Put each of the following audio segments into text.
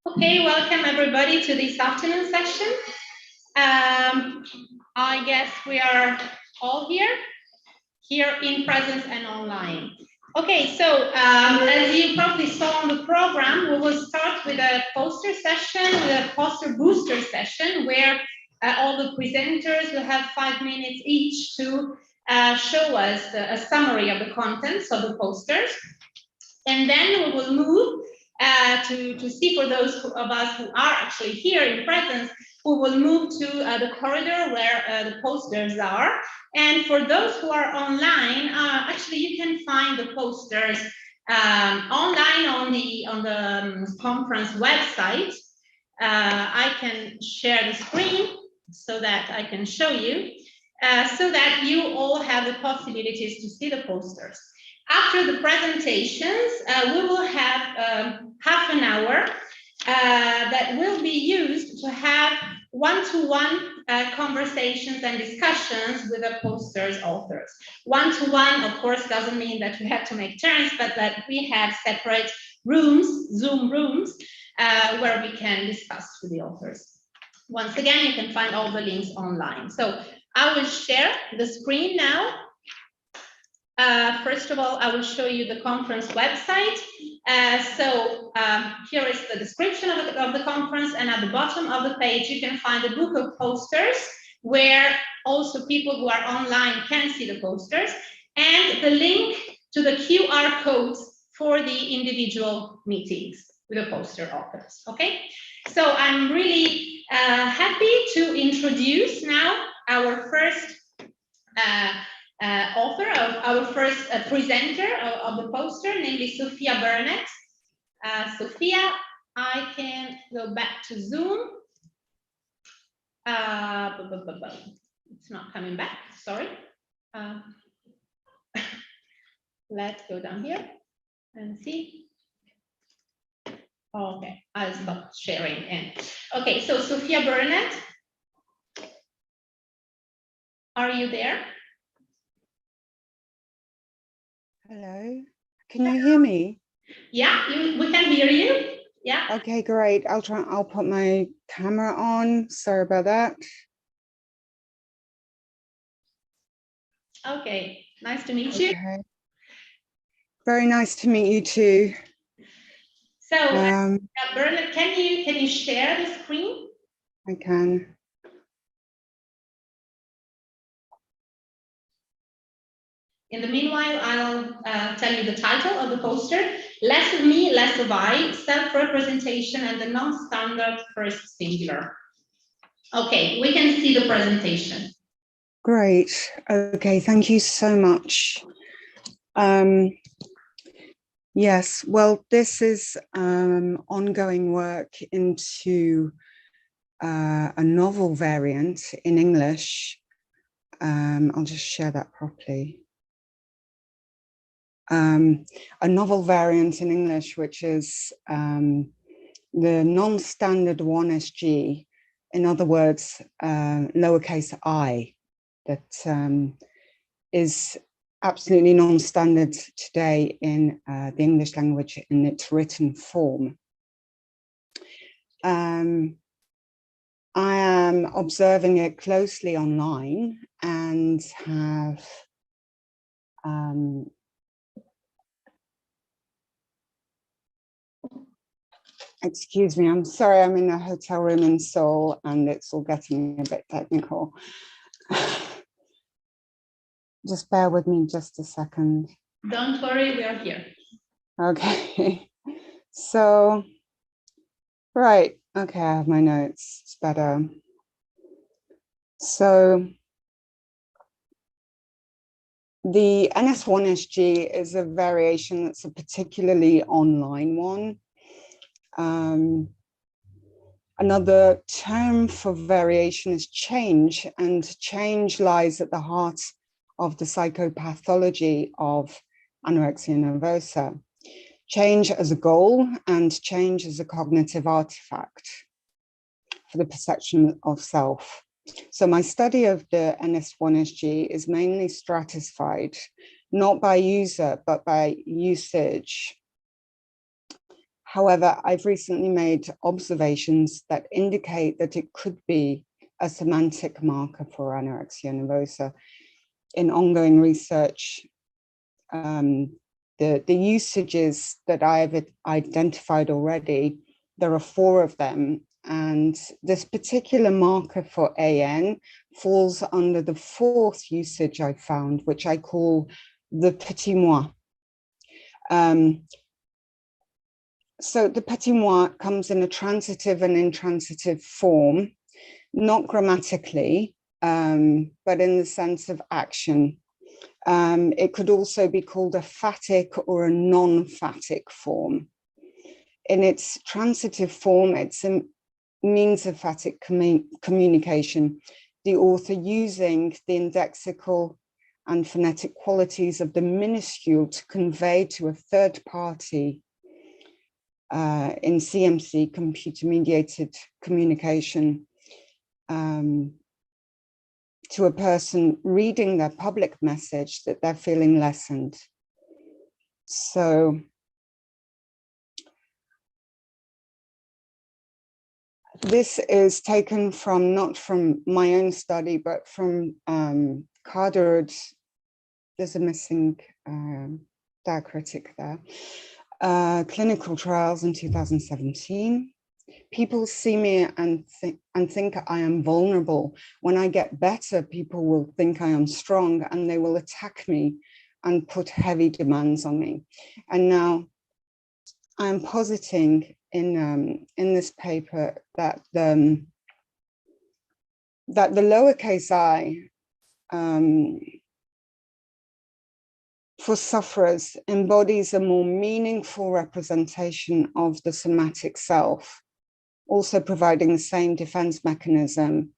Okay, welcome everybody to this afternoon session. I guess we are all here in presence and online. Okay, so as you probably saw on the program, we will start with a poster session, with a poster booster session, where all the presenters will have 5 minutes each to show us a summary of the contents of the posters. And then we will move to see, for those of us who are actually here in presence, we will move to the corridor where the posters are. And for those who are online, actually you can find the posters online on the conference website. I can share the screen so that I can show you, so that you all have the possibilities to see the posters. After the presentations, we will have half an hour that will be used to have one-to-one conversations and discussions with the poster's authors. One-to-one, of course, doesn't mean that we have to make turns, but that we have separate rooms, Zoom rooms, where we can discuss with the authors. Once again, you can find all the links online. So I will share the screen now. First of all, I will show you the conference website. Here is the description of the conference, and at the bottom of the page, you can find a book of posters where also people who are online can see the posters, and the link to the QR codes for the individual meetings with the poster authors, okay? So I'm really happy to introduce now our first author, of our first presenter of the poster, namely Sophia Burnett. Sophia, I can go back to Zoom. It's not coming back, sorry. Let's go down here and see. Okay, I'll stop sharing. Okay, so Sophia Burnett, are you there? Hello, can you hear me? Yeah, we can hear you. Yeah. Okay, great. I'll put my camera on. Sorry about that. Okay, nice to meet you. Okay. Very nice to meet you too. So, Bernard, can you share the screen? I can. In the meanwhile, I'll tell you the title of the poster: Less of Me, Less of I, Self-Representation and the Non-Standard First Singular. Okay, we can see the presentation. Great. Okay, thank you so much. Yes, well, this is ongoing work into a novel variant in English. I'll just share that properly. A novel variant in English, which is the non-standard 1SG, in other words, lowercase I, that is absolutely non-standard today in the English language in its written form. I am observing it closely online and have excuse me, I'm sorry, I'm in a hotel room in Seoul and it's all getting a bit technical. Just bear with me just a second. Don't worry, we are here. Okay, so, right, okay, I have my notes, it's better. So, the NS1SG is a variation that's a particularly online one. Another term for variation is change, and change lies at the heart of the psychopathology of anorexia nervosa. Change as a goal and change as a cognitive artifact for the perception of self. So my study of the NS1SG is mainly stratified, not by user, but by usage. However, I've recently made observations that indicate that it could be a semantic marker for anorexia nervosa. In ongoing research, the usages that I've identified already, there are 4 of them, and this particular marker for AN falls under the 4th usage I found, which I call the petit moi. So the petit moi comes in a transitive and intransitive form, not grammatically, but in the sense of action. It could also be called a phatic or a non-phatic form. In its transitive form, it's a means of phatic communication, the author using the indexical and phonetic qualities of the minuscule to convey to a third party in CMC, computer-mediated communication, to a person reading their public message that they're feeling lessened. So this is taken from, not from my own study, but from Carter's, there's a missing diacritic there, clinical trials in 2017. People see me and think I am vulnerable. When I get better, people will think I am strong and they will attack me and put heavy demands on me. And now I'm positing in this paper that the lowercase I for sufferers embodies a more meaningful representation of the somatic self, also providing the same defense mechanism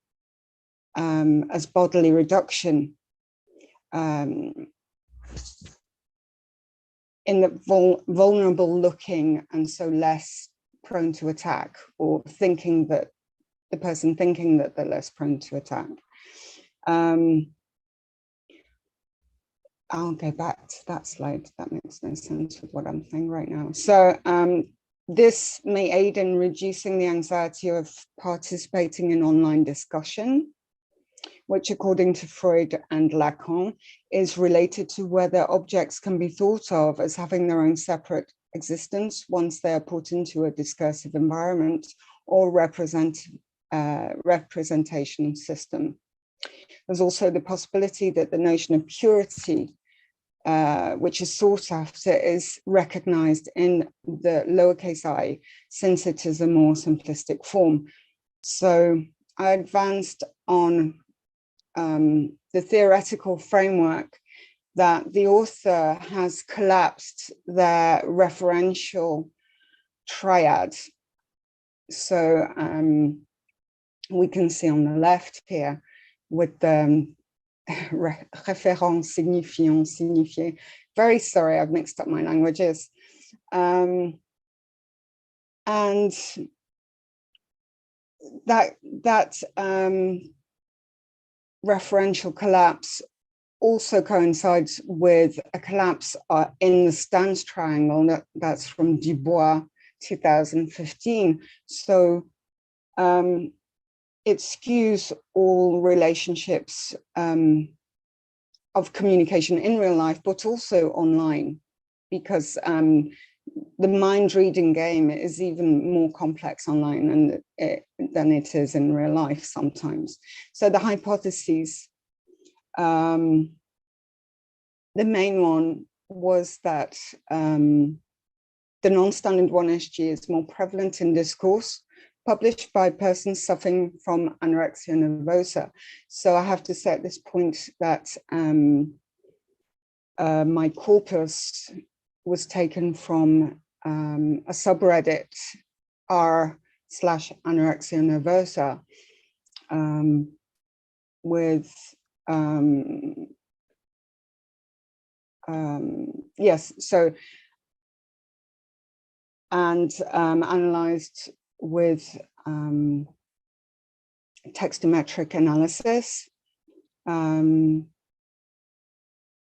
as bodily reduction in the vulnerable looking and so less prone to attack, or thinking that the person thinking that they're less prone to attack. I'll go back to that slide. That makes no sense with what I'm saying right now. So this may aid in reducing the anxiety of participating in online discussion, which according to Freud and Lacan is related to whether objects can be thought of as having their own separate existence once they are put into a discursive environment or representation system. There's also the possibility that the notion of purity, which is sought after, is recognized in the lowercase I, since it is a more simplistic form. So I advanced on the theoretical framework that the author has collapsed their referential triad. So we can see on the left here with the référent, signifiant, signifié. Very sorry, I've mixed up my languages. And that referential collapse also coincides with a collapse in the stance triangle. That's from Dubois, 2015. So it skews all relationships of communication in real life, but also online, because the mind reading game is even more complex online than it is in real life sometimes. So the hypotheses, the main one was that the non-standard 1SG is more prevalent in discourse published by persons suffering from anorexia nervosa. So I have to say at this point that my corpus was taken from a subreddit r/anorexia nervosa with yes, so, and analyzed with textometric analysis in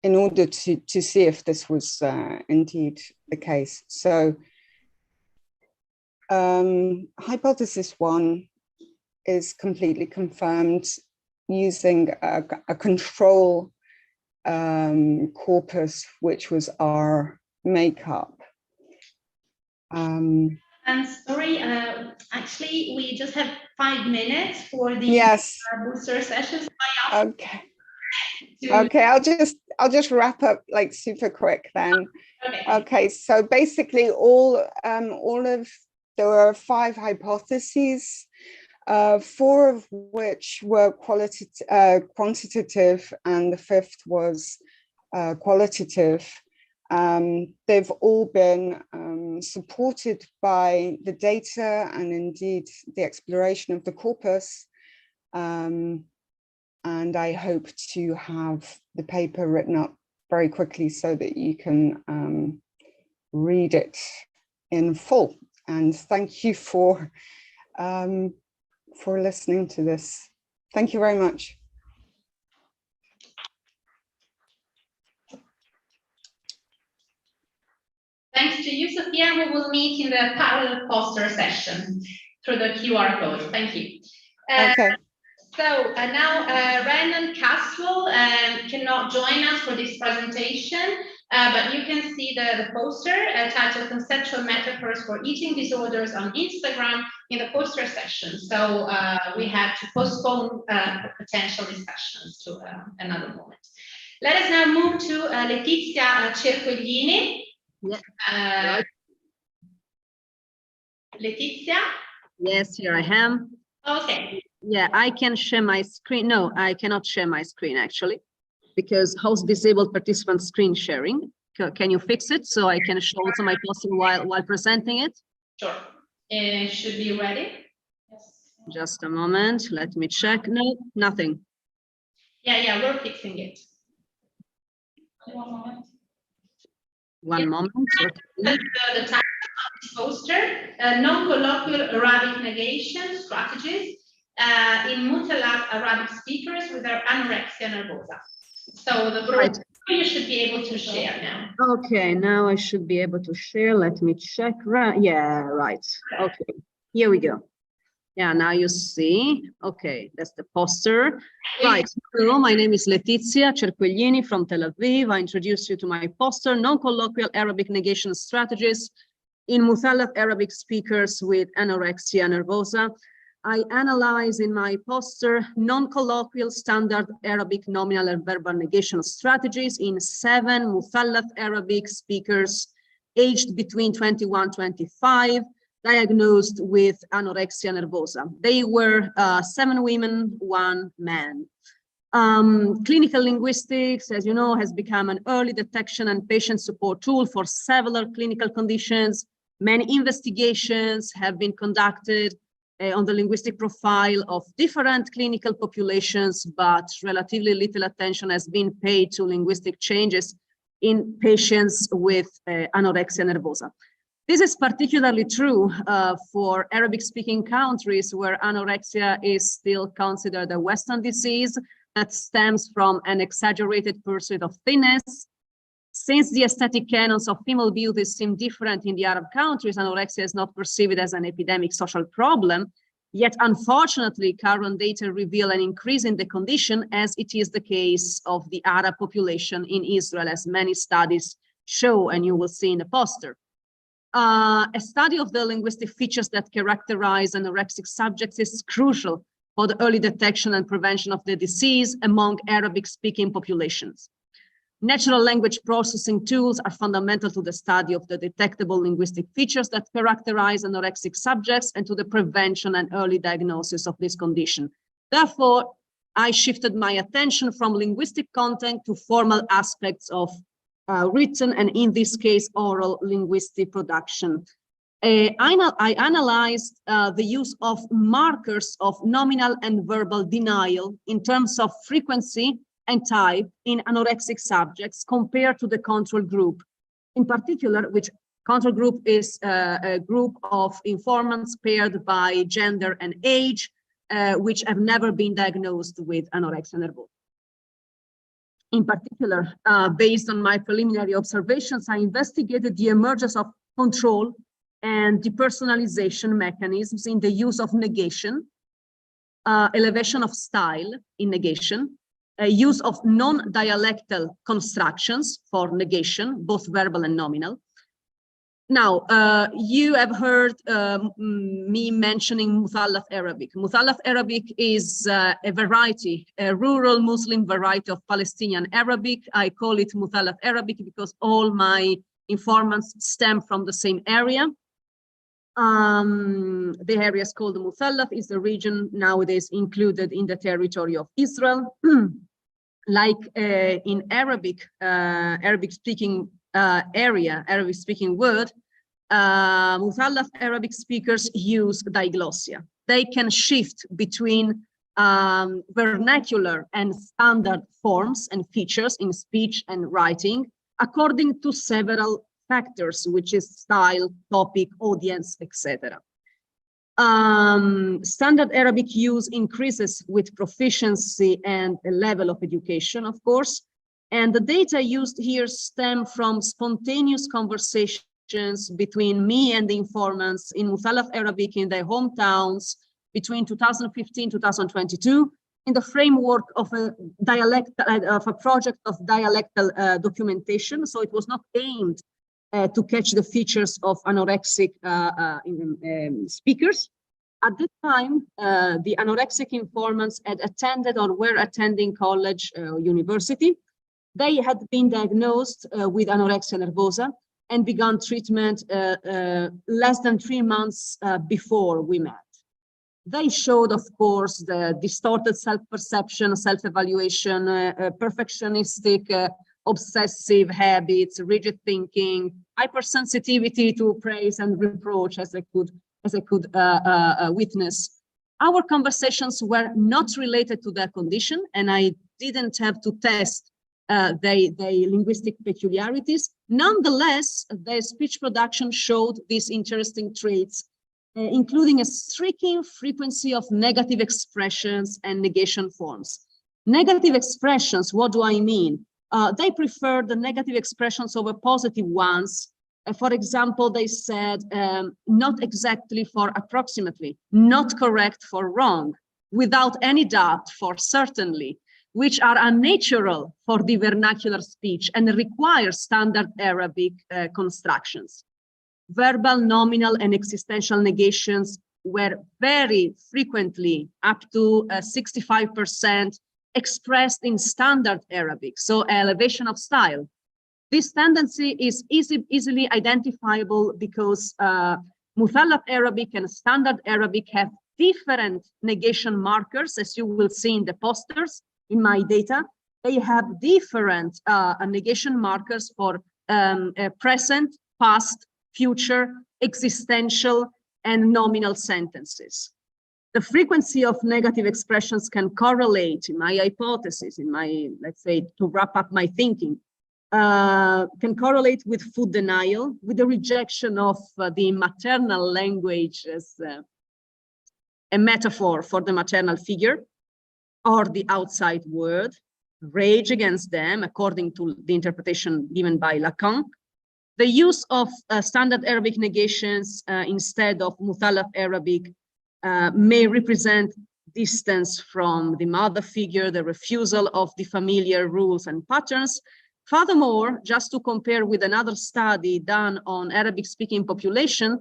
order to see if this was indeed the case. So hypothesis 1 is completely confirmed using a control corpus, which was our makeup. And sorry, actually, we just have 5 minutes for the yes. booster sessions. Okay. Okay, I'll just wrap up like super quick then. Okay, so basically there were 5 hypotheses, 4 of which were quantitative, and the 5th was qualitative. They've all been supported by the data and indeed the exploration of the corpus. And I hope to have the paper written up very quickly so that you can read it in full. And thank you for listening to this. Thank you very much. Thanks to you, Sophia. We will meet in the parallel poster session through the QR code. Thank you. Okay. So now Renan Caswell cannot join us for this presentation, but you can see the poster titled Conceptual Metaphors for Eating Disorders on Instagram in the poster session. So we have to postpone potential discussions to another moment. Let us now move to Letizia Cercoglini. Yeah. Letizia? Yes, here I am. Okay. Yeah, I can share my screen. No, I cannot share my screen actually, because host disabled participant screen sharing. Can you fix it so I can show also my poster while presenting it? Sure. It should be ready. Yes. Just a moment. Let me check. No, nothing. Yeah, we're fixing it. One moment. One moment. The title of this poster, non-colloquial Arabic negation strategies in mutalab Arabic speakers with their anorexia nervosa. So the right. You should be able to share now. Okay, now I should be able to share. Let me check. Yeah, right. Okay, here we go. Yeah, now you see. Okay, that's the poster. Right. Hello, my name is Letizia Cercoglini from Tel Aviv. I introduce you to my poster, Non-Colloquial Arabic Negation Strategies in Muthallaf Arabic Speakers with Anorexia Nervosa. I analyze in my poster non-colloquial standard Arabic nominal and verbal negation strategies in 7 Muthallaf Arabic speakers aged between 21 and 25, diagnosed with anorexia nervosa. They were 7 women, 1 man. Clinical linguistics, as you know, has become an early detection and patient support tool for several clinical conditions. Many investigations have been conducted on the linguistic profile of different clinical populations, but relatively little attention has been paid to linguistic changes in patients with anorexia nervosa. This is particularly true for Arabic-speaking countries where anorexia is still considered a Western disease that stems from an exaggerated pursuit of thinness. Since the aesthetic canons of female beauty seem different in the Arab countries, anorexia is not perceived as an epidemic social problem. Yet, unfortunately, current data reveal an increase in the condition, as it is the case of the Arab population in Israel, as many studies show, and you will see in the poster. A study of the linguistic features that characterize anorexic subjects is crucial for the early detection and prevention of the disease among Arabic-speaking populations. Natural language processing tools are fundamental to the study of the detectable linguistic features that characterize anorexic subjects and to the prevention and early diagnosis of this condition. Therefore, I shifted my attention from linguistic content to formal aspects of written and, in this case, oral linguistic production. I analyzed the use of markers of nominal and verbal denial in terms of frequency and type in anorexic subjects compared to the control group. In particular, which control group is a group of informants paired by gender and age, which have never been diagnosed with anorexia nervosa. In particular, based on my preliminary observations, I investigated the emergence of control and depersonalization mechanisms in the use of negation, elevation of style in negation, use of non-dialectal constructions for negation, both verbal and nominal. Now, you have heard me mentioning Muthallaf Arabic. Muthallaf Arabic is a variety, a rural Muslim variety of Palestinian Arabic. I call it Muthallaf Arabic because all my informants stem from the same area. The area is called the Muthallaf, is the region nowadays included in the territory of Israel. Like in Arabic, Arabic-speaking area, Arabic-speaking word, Muthallaf Arabic speakers use diglossia. They can shift between vernacular and standard forms and features in speech and writing according to several factors, which is style, topic, audience, etc. Standard Arabic use increases with proficiency and a level of education, of course. And the data used here stem from spontaneous conversations between me and the informants in Muthallaf Arabic in their hometowns between 2015-2022 in the framework of a project of dialectal documentation. So it was not aimed to catch the features of anorexic speakers. At this time, the anorexic informants had attended or were attending college or university. They had been diagnosed with anorexia nervosa and began treatment less than 3 months before we met. They showed, of course, the distorted self-perception, self-evaluation, perfectionistic, obsessive habits, rigid thinking, hypersensitivity to praise and reproach, as I could witness. Our conversations were not related to their condition, and I didn't have to test their linguistic peculiarities. Nonetheless, their speech production showed these interesting traits, including a striking frequency of negative expressions and negation forms. Negative expressions, what do I mean? They prefer the negative expressions over positive ones. For example, they said, not exactly for approximately, not correct for wrong, without any doubt for certainly, which are unnatural for the vernacular speech and require standard Arabic constructions. Verbal, nominal, and existential negations were very frequently, up to 65%, expressed in standard Arabic, so elevation of style. This tendency is easily identifiable because Muthallaf Arabic and standard Arabic have different negation markers, as you will see in the posters in my data. They have different negation markers for present, past, future, existential, and nominal sentences. The frequency of negative expressions can correlate, in my hypothesis, in my, let's say, to wrap up my thinking, can correlate with food denial, with the rejection of the maternal language as a metaphor for the maternal figure, or the outside world, rage against them, according to the interpretation given by Lacan. The use of standard Arabic negations instead of Muthallaf Arabic may represent distance from the mother figure, the refusal of the familiar rules and patterns. Furthermore, just to compare with another study done on Arabic-speaking population,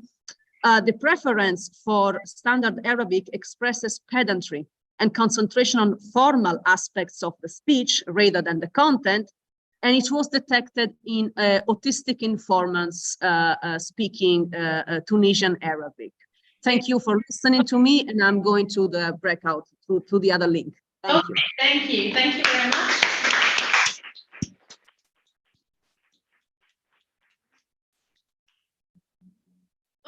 the preference for standard Arabic expresses pedantry and concentration on formal aspects of the speech rather than the content, and it was detected in autistic informants speaking Tunisian Arabic. Thank you for listening to me, and I'm going to the breakout, to the other link. Thank you. Thank you. Thank you very much.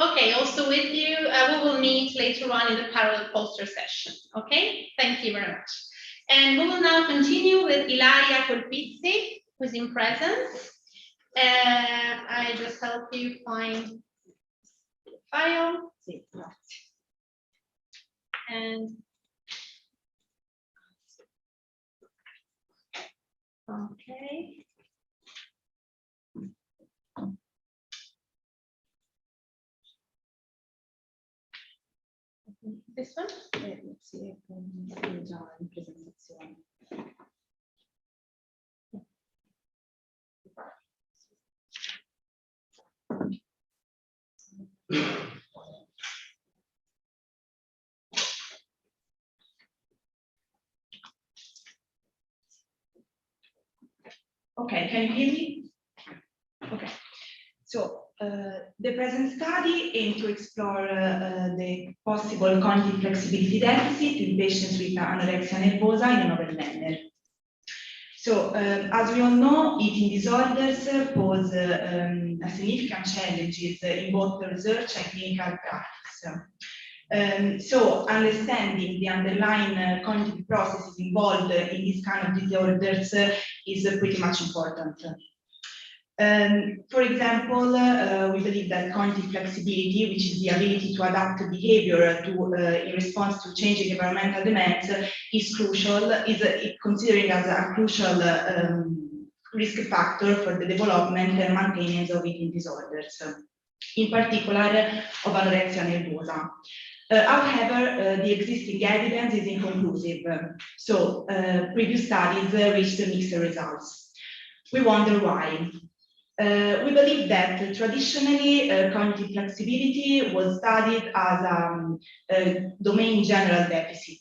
Okay, also with you, we will meet later on in the parallel poster session. Okay, thank you very much. And we will now continue with Ilaria Colpizzi, who is in presence. I just help you find the file. And okay. This one? Sì, è già in presentazione. Okay, can you hear me? Okay. So the present study aims to explore the possible cognitive flexibility deficit in patients with anorexia nervosa in a novel manner. So, as we all know, eating disorders pose significant challenges in both research and clinical practice. So, understanding the underlying cognitive processes involved in this kind of disorders is pretty much important. For example, we believe that cognitive flexibility, which is the ability to adapt behavior in response to changing environmental demands, is crucial, considering as a crucial risk factor for the development and maintenance of eating disorders, in particular of anorexia nervosa. However, the existing evidence is inconclusive, so previous studies reached mixed results. We wonder why. We believe that traditionally cognitive flexibility was studied as a domain general deficit,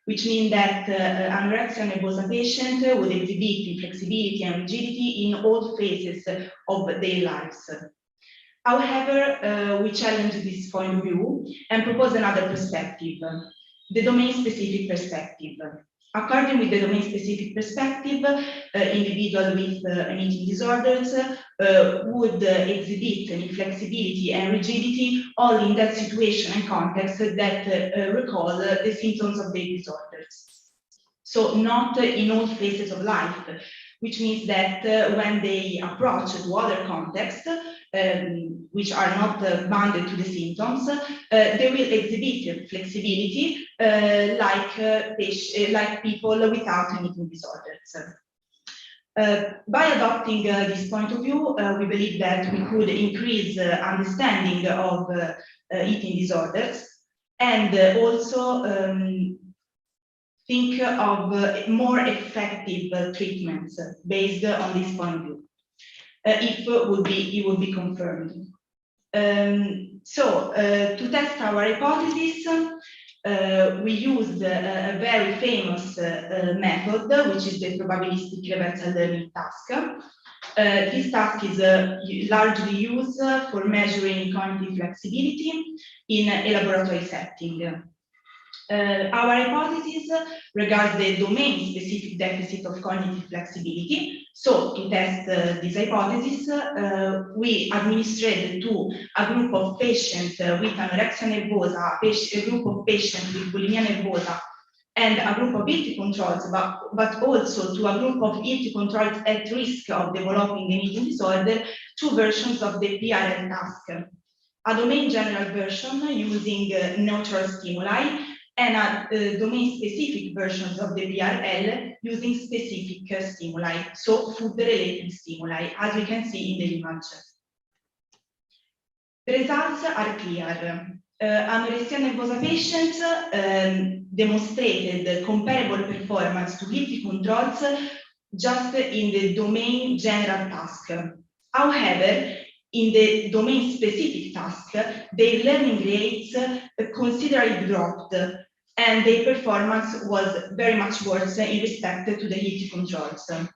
which means that anorexia nervosa patient would exhibit flexibility and rigidity in all phases of their lives. However, we challenge this point of view and propose another perspective, the domain-specific perspective. According with the domain-specific perspective, individuals with eating disorders would exhibit inflexibility and rigidity only in that situation and context that recall the symptoms of their disorders. So not in all phases of life, which means that when they approach to other contexts, which are not bounded to the symptoms, they will exhibit flexibility like people without eating disorders. By adopting this point of view, we believe that we could increase understanding of eating disorders and also think of more effective treatments based on this point of view. If it would be confirmed. To test our hypothesis, we used a very famous method, which is the probabilistic reversal learning task. This task is largely used for measuring cognitive flexibility in a laboratory setting. Our hypothesis regards the domain-specific deficit of cognitive flexibility. So, to test this hypothesis, we administered to a group of patients with anorexia nervosa, a group of patients with bulimia nervosa, and a group of healthy controls, but also to a group of healthy controls at risk of developing an eating disorder, two versions of the PRL task. A domain general version using neutral stimuli, and a domain-specific versions of the PRL using specific stimuli, so food-related stimuli, as we can see in the image. The results are clear. Anorexia nervosa patients demonstrated comparable performance to healthy controls just in the domain general task. However, in the domain-specific task, their learning rates considerably dropped, and their performance was very much worse in respect to the healthy controls. On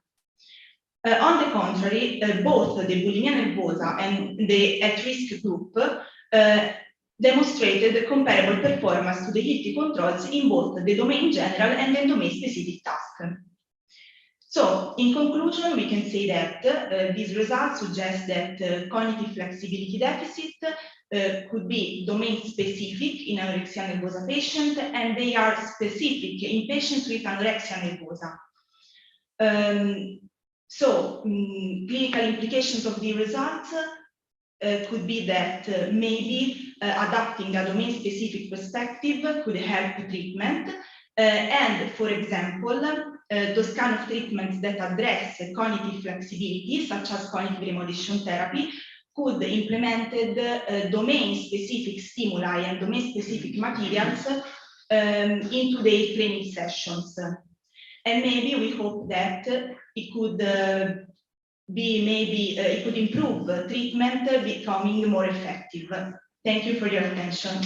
the contrary, both the bulimia nervosa and the at-risk group demonstrated comparable performance to the healthy controls in both the domain general and the domain-specific task. So, in conclusion, we can say that these results suggest that cognitive flexibility deficit could be domain-specific in anorexia nervosa patients, and they are specific in patients with anorexia nervosa. Clinical implications of the results could be that maybe adapting a domain-specific perspective could help treatment, and, for example, those kind of treatments that address cognitive flexibility, such as cognitive remodulation therapy, could implemented domain-specific stimuli and domain-specific materials into their training sessions. And maybe we hope that it could it could improve treatment becoming more effective. Thank you for your attention.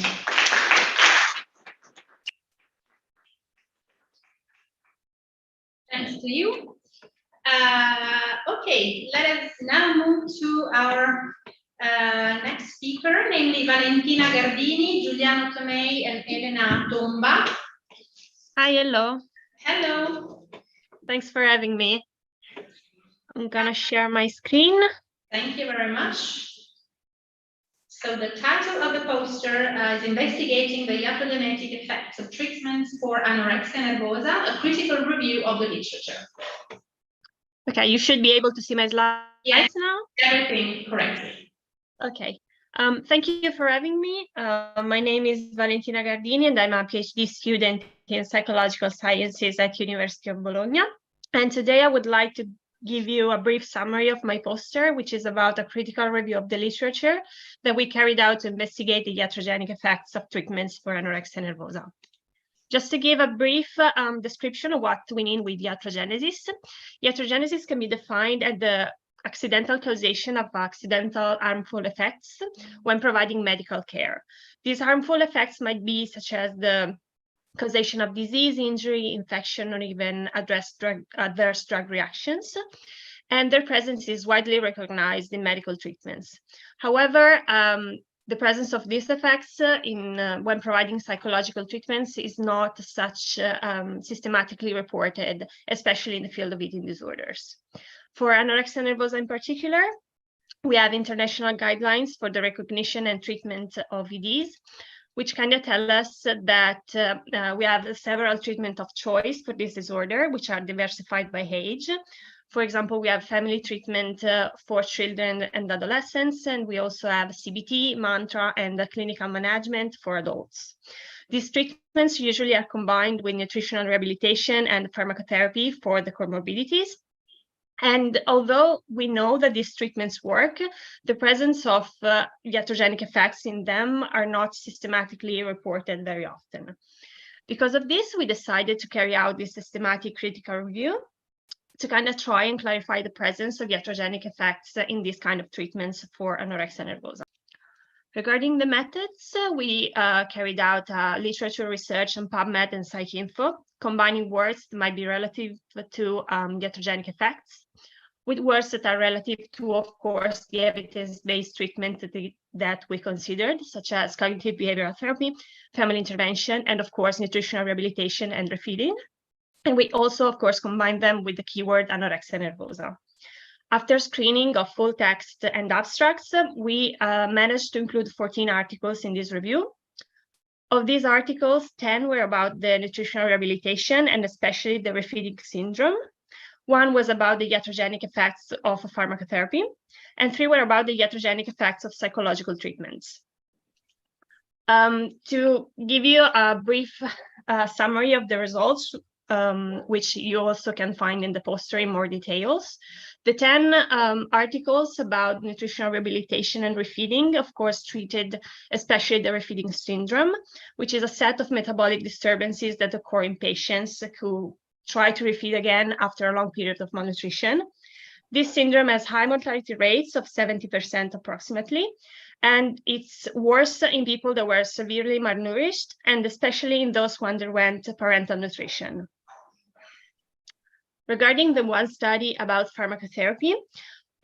Thanks to you. Okay, let us now move to our next speaker, namely Valentina Gardini, Giuliano Tomei, and Elena Tomba. Hi, hello. Hello. Thanks for having me. I'm gonna share my screen. Thank you very much. So the title of the poster is Investigating the Iatrogenetic Effects of Treatments for Anorexia Nervosa, a critical review of the literature. Okay, you should be able to see my slides Yes, now. everything correctly. Okay. Thank you for having me. My name is Valentina Gardini, and I'm a PhD student in psychological sciences at University of Bologna. And today I would like to give you a brief summary of my poster, which is about a critical review of the literature that we carried out to investigate the iatrogenic effects of treatments for anorexia nervosa. Just to give a brief description of what we mean with iatrogenesis. Iatrogenesis can be defined as the accidental causation of accidental harmful effects when providing medical care. These harmful effects might be such as the causation of disease, injury, infection, or even adverse drug reactions, and their presence is widely recognized in medical treatments. However, the presence of these effects when providing psychological treatments is not such systematically reported, especially in the field of eating disorders. For anorexia nervosa in particular, we have international guidelines for the recognition and treatment of EDs, which kind of tell us that we have several treatment of choice for this disorder, which are diversified by age. For example, we have family treatment for children and adolescents, and we also have CBT, mantra, and clinical management for adults. These treatments usually are combined with nutritional rehabilitation and pharmacotherapy for the comorbidities. And although we know that these treatments work, the presence of iatrogenic effects in them are not systematically reported very often. Because of this, we decided to carry out this systematic critical review to kind of try and clarify the presence of iatrogenic effects in these kind of treatments for anorexia nervosa. Regarding the methods, we carried out literature research on PubMed and PsycInfo, combining words that might be relative to iatrogenic effects with words that are relative to, of course, the evidence-based treatment that we considered, such as cognitive behavioral therapy, family intervention, and of course, nutritional rehabilitation and refeeding. And we also, of course, combined them with the keyword anorexia nervosa. After screening of full text and abstracts, we managed to include 14 articles in this review. Of these articles, 10 were about the nutritional rehabilitation and especially the refeeding syndrome. One was about the iatrogenic effects of pharmacotherapy, and 3 were about the iatrogenic effects of psychological treatments. To give you a brief summary of the results, which you also can find in the poster in more details. The 10 articles about nutritional rehabilitation and refeeding, of course, treated especially the refeeding syndrome, which is a set of metabolic disturbances that occur in patients who try to refeed again after a long period of malnutrition. This syndrome has high mortality rates of 70% approximately, and it's worse in people that were severely malnourished, and especially in those who underwent parental nutrition. Regarding the one study about pharmacotherapy,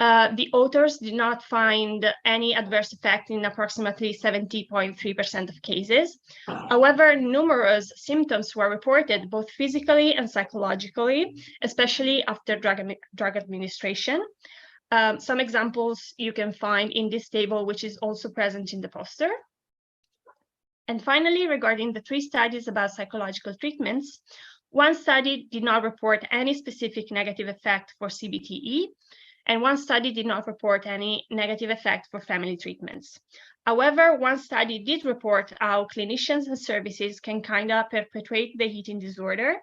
the authors did not find any adverse effect in approximately 70.3% of cases. However, numerous symptoms were reported both physically and psychologically, especially after drug administration. Some examples you can find in this table, which is also present in the poster. And finally, regarding the 3 studies about psychological treatments, one study did not report any specific negative effect for CBTE, and one study did not report any negative effect for family treatments. However, one study did report how clinicians and services can kind of perpetuate the eating disorder,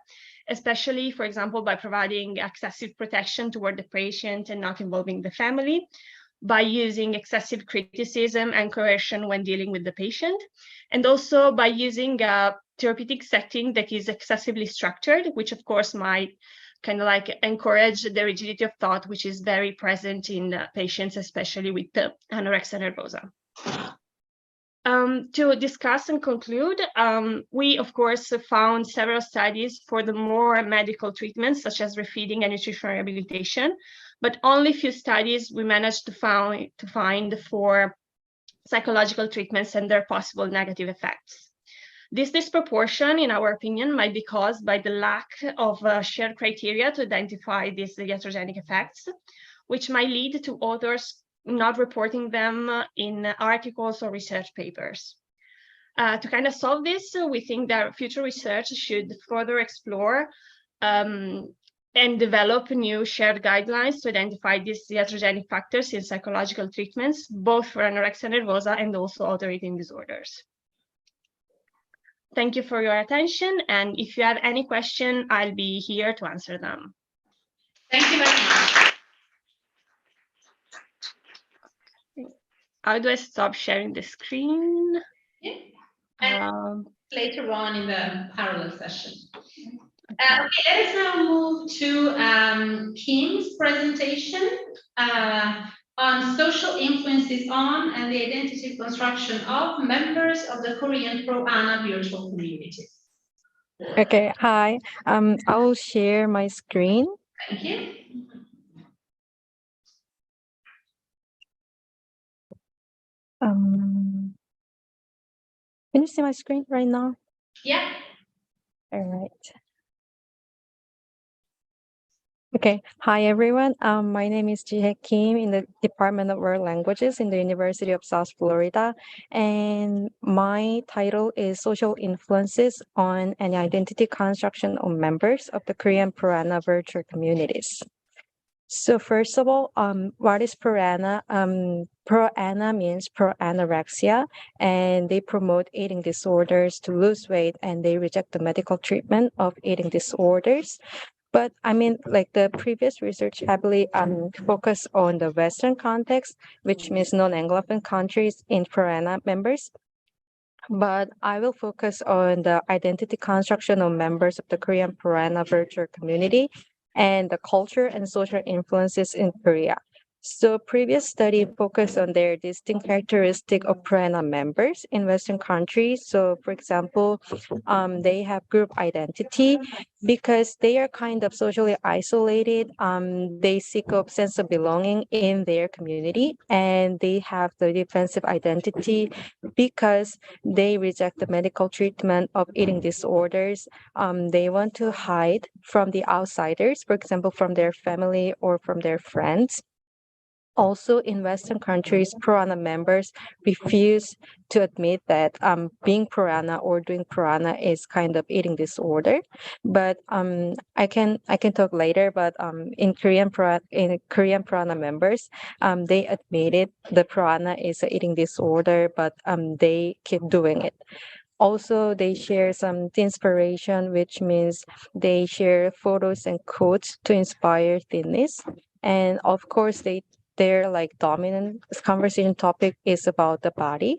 especially, for example, by providing excessive protection toward the patient and not involving the family, by using excessive criticism and coercion when dealing with the patient, and also by using a therapeutic setting that is excessively structured, which of course might kind of like encourage the rigidity of thought, which is very present in patients, especially with anorexia nervosa. To discuss and conclude, we of course found several studies for the more medical treatments, such as refeeding and nutritional rehabilitation, but only few studies we managed to find for psychological treatments and their possible negative effects. This disproportion, in our opinion, might be caused by the lack of shared criteria to identify these iatrogenic effects, which might lead to authors not reporting them in articles or research papers. To kind of solve this, we think that future research should further explore and develop new shared guidelines to identify these iatrogenic factors in psychological treatments, both for anorexia nervosa and also other eating disorders. Thank you for your attention, and if you have any question, I'll be here to answer them. Thank you very much. How do I stop sharing the screen? Yeah. And later on in the parallel session. Okay, let us now move to Kim's presentation on social influences on and the identity construction of members of the Korean pro-ANA virtual communities. Okay, hi. I will share my screen. Thank you. Can you see my screen right now? Yeah. All right. Okay. Hi, everyone. My name is Jihae Kim in the Department of World Languages in the University of South Florida. And my title is Social Influences on and Identity Construction of Members of the Korean pro-ANA virtual communities. So first of all, what is pro-ANA? Pro-ANA means pro-anorexia, and they promote eating disorders to lose weight, and they reject the medical treatment of eating disorders. But I mean, like the previous research heavily focused on the Western context, which means non-Anglophone countries in pro-ANA members. But I will focus on the identity construction of members of the Korean pro-ANA virtual community and the culture and social influences in Korea. So previous study focused on their distinct characteristic of pro-ANA members in Western countries. So for example, they have group identity because they are kind of socially isolated. They seek a sense of belonging in their community, and they have the defensive identity because they reject the medical treatment of eating disorders. They want to hide from the outsiders, for example, from their family or from their friends. Also, in Western countries, pro-ANA members refuse to admit that being pro-ANA or doing pro-ANA is kind of eating disorder. But I can talk later. But in Korean pro-ANA members, they admitted the pro-ANA is an eating disorder, but they keep doing it. Also, they share some inspiration, which means they share photos and quotes to inspire thinness. And of course, their like dominant conversation topic is about the body.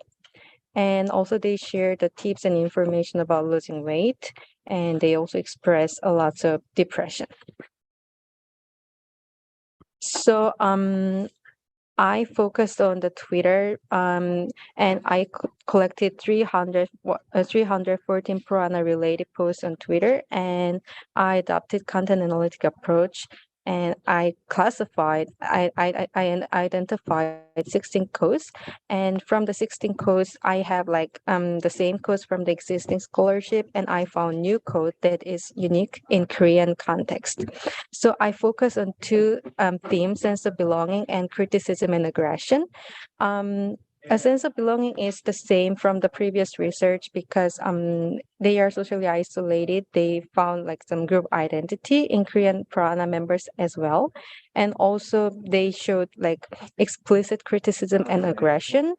And also they share the tips and information about losing weight. And they also express a lot of depression. So I focused on the Twitter and I collected 314 pro-ANA related posts on Twitter, and I adopted content analytic approach. And I identified 16 codes. And from the 16 codes, I have like the same codes from the existing scholarship, and I found new code that is unique in Korean context. So I focus on two themes: sense of belonging and criticism and aggression. A sense of belonging is the same from the previous research because they are socially isolated. They found like some group identity in Korean pro-ANA members as well. And also they showed like explicit criticism and aggression.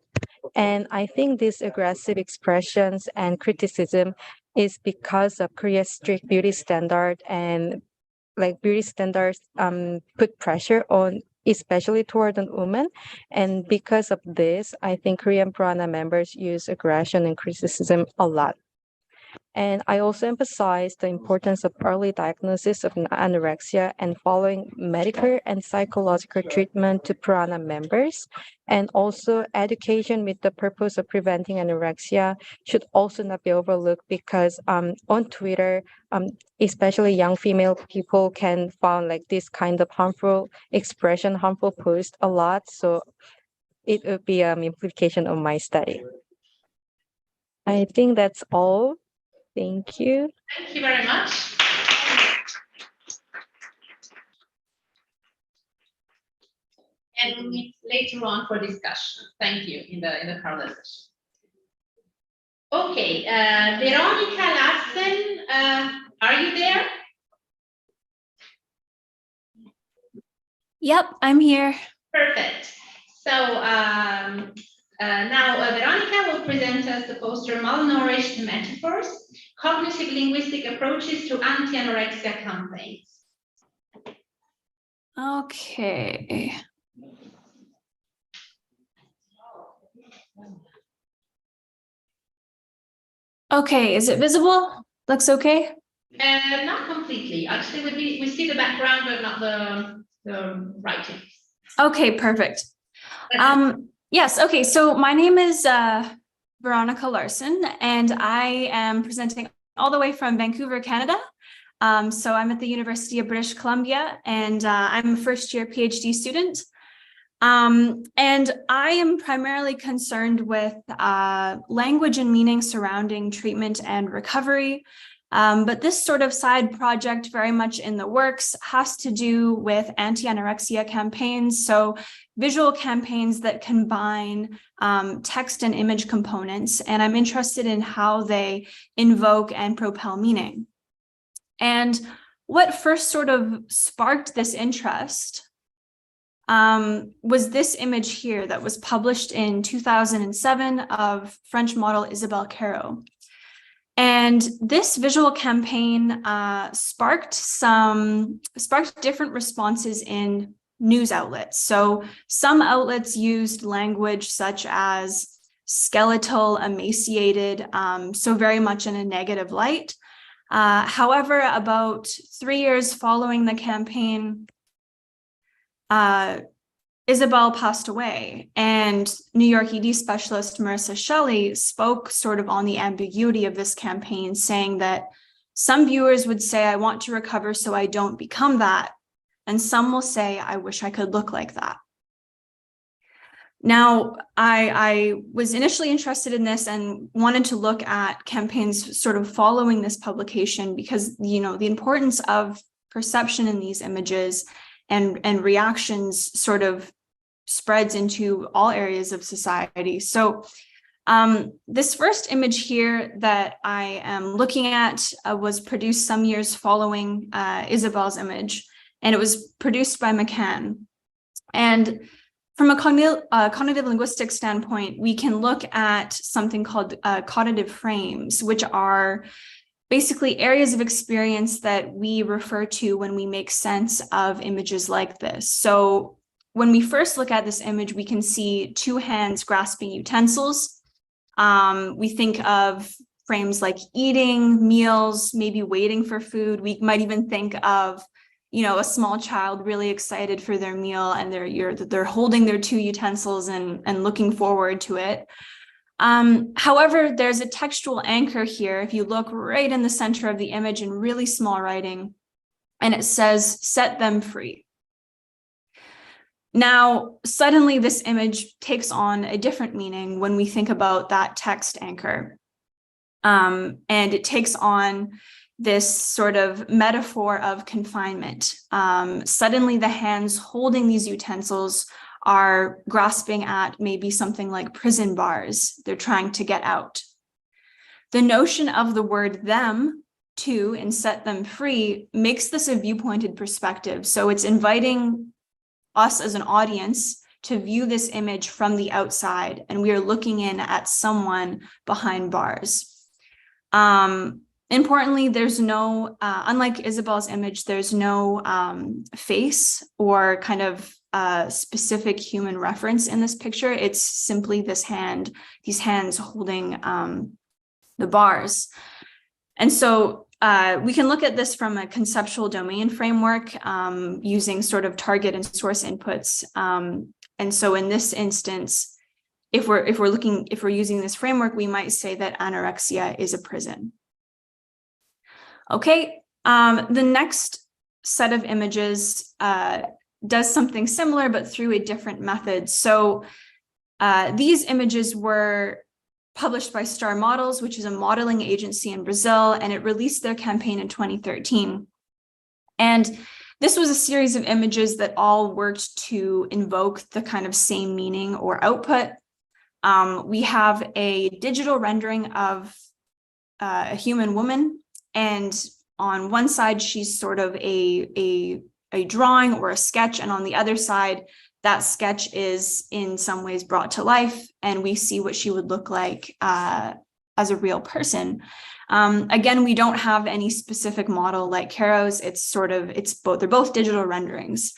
And I think these aggressive expressions and criticism is because of Korea's strict beauty standard, and like beauty standards put pressure on especially toward women. And because of this, I think Korean Prana members use aggression and criticism a lot. And I also emphasize the importance of early diagnosis of anorexia and following medical and psychological treatment to Prana members. And also education with the purpose of preventing anorexia should also not be overlooked, because on Twitter, especially young female people can find like this kind of harmful expression, harmful post a lot. So it would be an implication of my study. I think that's all. Thank you. Thank you very much. And we'll meet later on for discussion. Thank you in the parallel session. Okay, Veronica Lassen, are you there? Yep, I'm here. Perfect. So now Veronica will present us the poster Malnourished Metaphors, Cognitive Linguistic Approaches to Anti-Anorexia Campaigns. Okay. Okay, is it visible? Looks okay? Not completely. Actually, we see the background, but not the writing. Okay, perfect. Yes, okay, so my name is Veronica Larson, and I am presenting all the way from Vancouver, Canada. So I'm at the University of British Columbia, and I'm a first-year PhD student. And I am primarily concerned with language and meaning surrounding treatment and recovery. But this sort of side project, very much in the works, has to do with anti-anorexia campaigns. So visual campaigns that combine text and image components. And I'm interested in how they invoke and propel meaning. And what first sort of sparked this interest was this image here that was published in 2007 of French model Isabelle Caro. And this visual campaign sparked different responses in news outlets. So some outlets used language such as skeletal, emaciated, so very much in a negative light. However, about 3 years following the campaign, Isabelle passed away, and New York ED specialist Marissa Shelley spoke sort of on the ambiguity of this campaign, saying that some viewers would say, I want to recover so I don't become that, and some will say, I wish I could look like that. Now, I was initially interested in this and wanted to look at campaigns sort of following this publication because, you know, the importance of perception in these images and reactions sort of spreads into all areas of society. So this first image here that I am looking at was produced some years following Isabelle's image, and it was produced by McCann. And from a cognitive linguistic standpoint, we can look at something called cognitive frames, which are basically areas of experience that we refer to when we make sense of images like this. So when we first look at this image, we can see two hands grasping utensils. We think of frames like eating, meals, maybe waiting for food. We might even think of, you know, a small child really excited for their meal and they're holding their two utensils and looking forward to it. However, there's a textual anchor here. If you look right in the center of the image in really small writing, and it says, set them free. Now, suddenly this image takes on a different meaning when we think about that text anchor. And it takes on this sort of metaphor of confinement. Suddenly the hands holding these utensils are grasping at maybe something like prison bars. They're trying to get out. The notion of the word them too and set them free makes this a viewpointed perspective. So it's inviting us as an audience to view this image from the outside, and we are looking in at someone behind bars. Importantly, there's no, unlike Isabelle's image, there's no face or kind of a specific human reference in this picture. It's simply this hand, these hands holding the bars. And so we can look at this from a conceptual domain framework using sort of target and source inputs. And so in this instance, if we're using this framework, we might say that anorexia is a prison. Okay, the next set of images does something similar, but through a different method. So these images were published by Star Models, which is a modeling agency in Brazil, and it released their campaign in 2013. And this was a series of images that all worked to invoke the kind of same meaning or output. We have a digital rendering of a human woman, and on one side, she's sort of a drawing or a sketch, and on the other side, that sketch is in some ways brought to life, and we see what she would look like as a real person. Again, we don't have any specific model like Caro's. They're both digital renderings.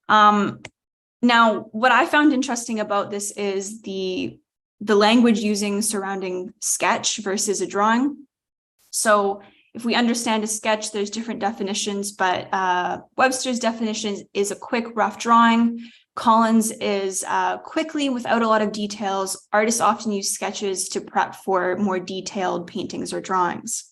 Now, what I found interesting about this is the language using surrounding sketch versus a drawing. So if we understand a sketch, there's different definitions, but Webster's definition is a quick, rough drawing. Collins is quickly, without a lot of details. Artists often use sketches to prep for more detailed paintings or drawings.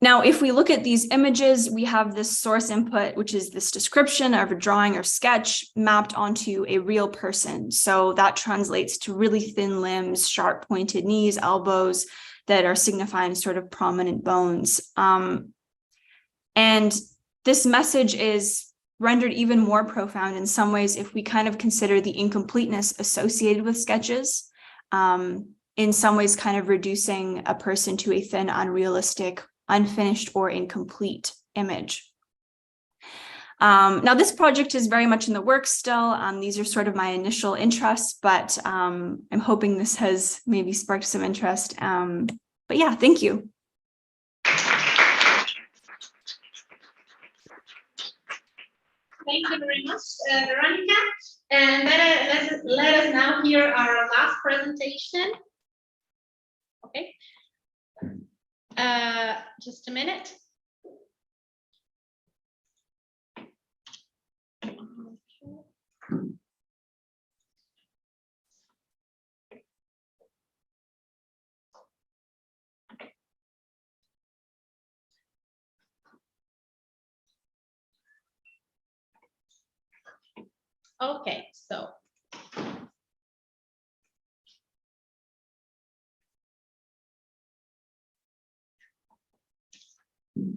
Now, if we look at these images, we have this source input, which is this description of a drawing or sketch mapped onto a real person. So that translates to really thin limbs, sharp pointed knees, elbows that are signifying sort of prominent bones. And this message is rendered even more profound in some ways if we kind of consider the incompleteness associated with sketches, in some ways kind of reducing a person to a thin, unrealistic, unfinished, or incomplete image. Now, this project is very much in the works still. These are sort of my initial interests, but I'm hoping this has maybe sparked some interest. But yeah, thank you. Thank you very much, Veronica. And let us now hear our last presentation. Okay. Just a minute. Okay, so.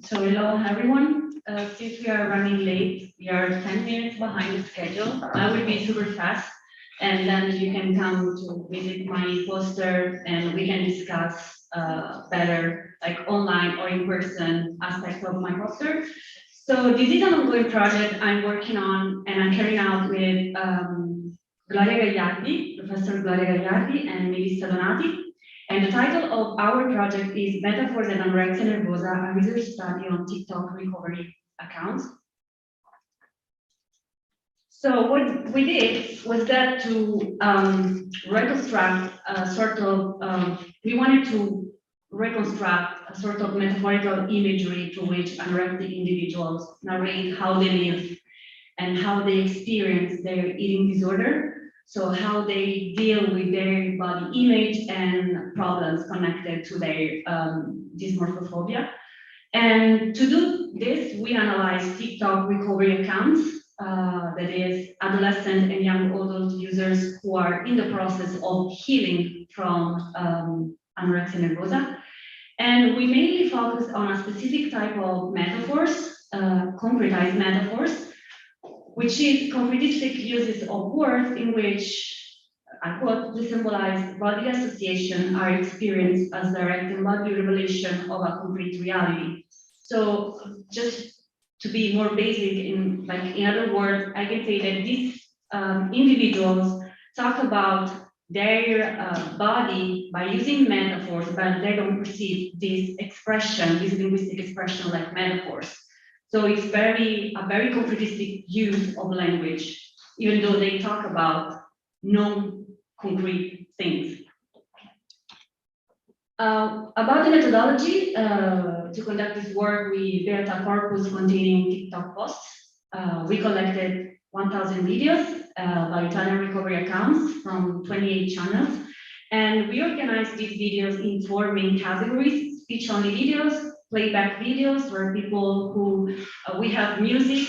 So hello everyone. Since we are running late, we are 10 minutes behind the schedule. I will be super fast, and then you can come to visit my poster and we can discuss better, like online or in person aspects of my poster. So this is an ongoing project I'm working on and I'm carrying out with Gloria Gagliardi, Professor Gloria Gagliardi and Melissa Donati. And the title of our project is Metaphors and Anorexia Nervosa, a research study on TikTok recovery accounts. So what we did was that to reconstruct a sort of, we wanted to reconstruct a sort of metaphorical imagery through which anorexic individuals narrate how they live and how they experience their eating disorder. So how they deal with their body image and problems connected to their dysmorphophobia. And to do this, we analyzed TikTok recovery accounts, that is adolescent and young adult users who are in the process of healing from anorexia nervosa. And we mainly focused on a specific type of metaphors, concretized metaphors, which is concretistic uses of words in which, I quote, we symbolize bodily association are experienced as direct embodied revelation of a concrete reality. So just to be more basic, in other words, I can say that these individuals talk about their body by using metaphors, but they don't perceive this expression, this linguistic expression like metaphors. So it's a very concretistic use of language, even though they talk about non-concrete things. About the methodology, to conduct this work, we built a corpus containing TikTok posts. We collected 1,000 videos by Italian recovery accounts from 28 channels. And we organized these videos in 4 main categories: speech-only videos, playback videos, where people who, we have music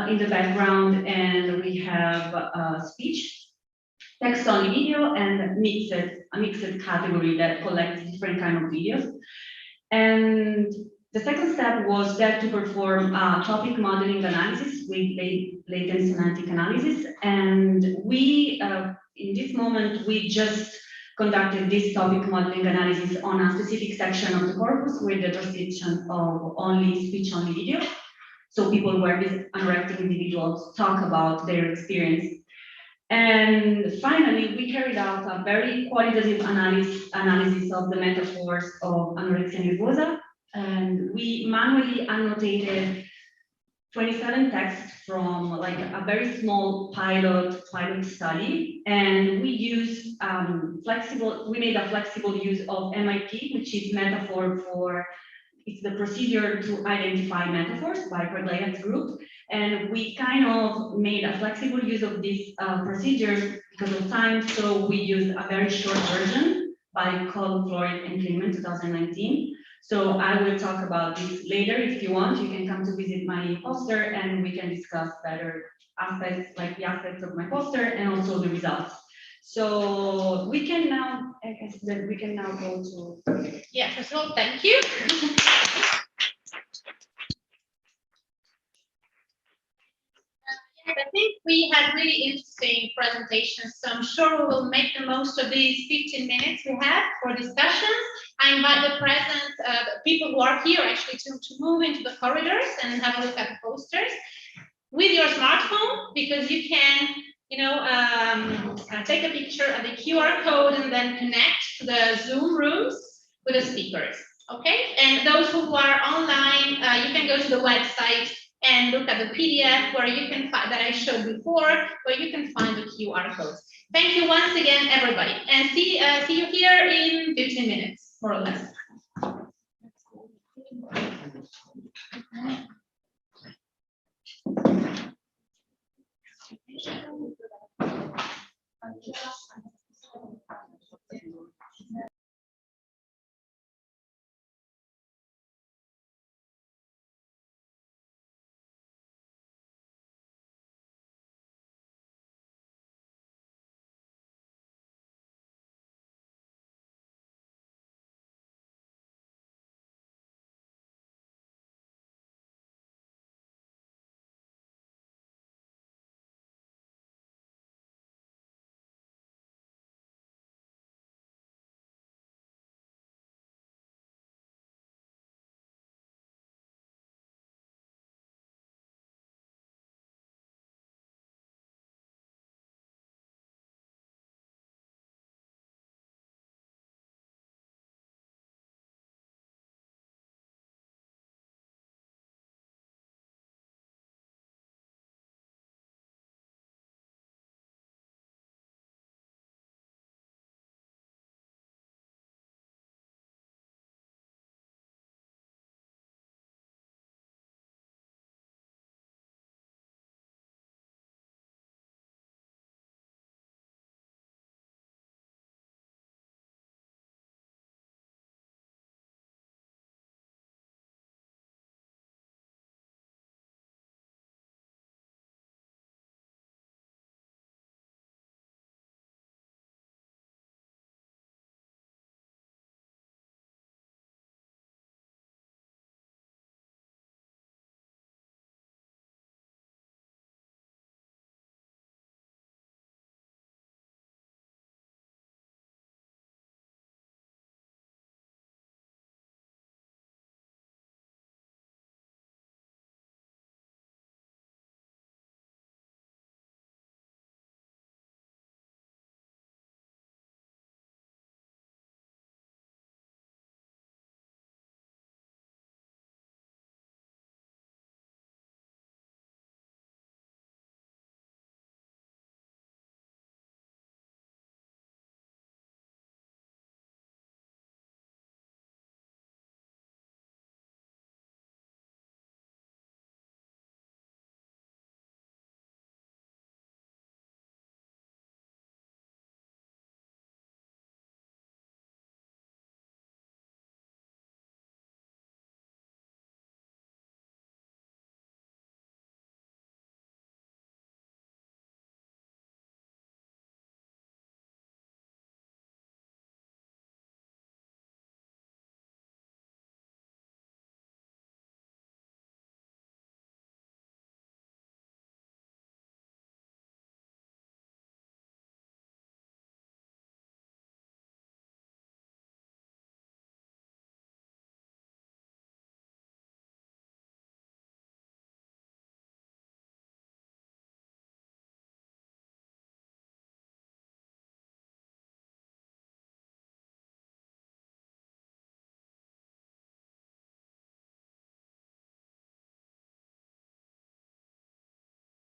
in the background and we have speech, text-only video, and a mixed category that collects different kind of videos. And the second step was that to perform topic modeling analysis with latent semantic analysis. And we, in this moment, we just conducted this topic modeling analysis on a specific section of the corpus with the jurisdiction of only speech-only video. So people where these anorectic individuals talk about their experience. And finally, we carried out a very qualitative analysis of the metaphors of anorexia nervosa. And we manually annotated 27 texts from like a very small pilot study, and we used we made a flexible use of MIP, which is metaphor for, it's the procedure to identify metaphors by Perdya's group, and we kind of made a flexible use of this procedure because of time, so we used a very short version by Colin, Floyd, and Clement, 2019. So I will talk about this later. If you want, you can come to visit my poster and we can discuss better aspects, like the aspects of my poster and also the results. So we can now, I guess that we can now go to. Yeah, first of all, thank you. I think we had really interesting presentations, so I'm sure we will make the most of these 15 minutes we have for discussions. I invite the present people who are here actually to move into the corridors and have a look at the posters with your smartphone, because you can, you know, take a picture of the QR code and then connect to the Zoom rooms with the speakers. Okay, and those who are online, you can go to the website and look at the PDF where you can find that I showed before, where you can find the QR codes. Thank you once again, everybody, and see you here in 15 minutes, more or less.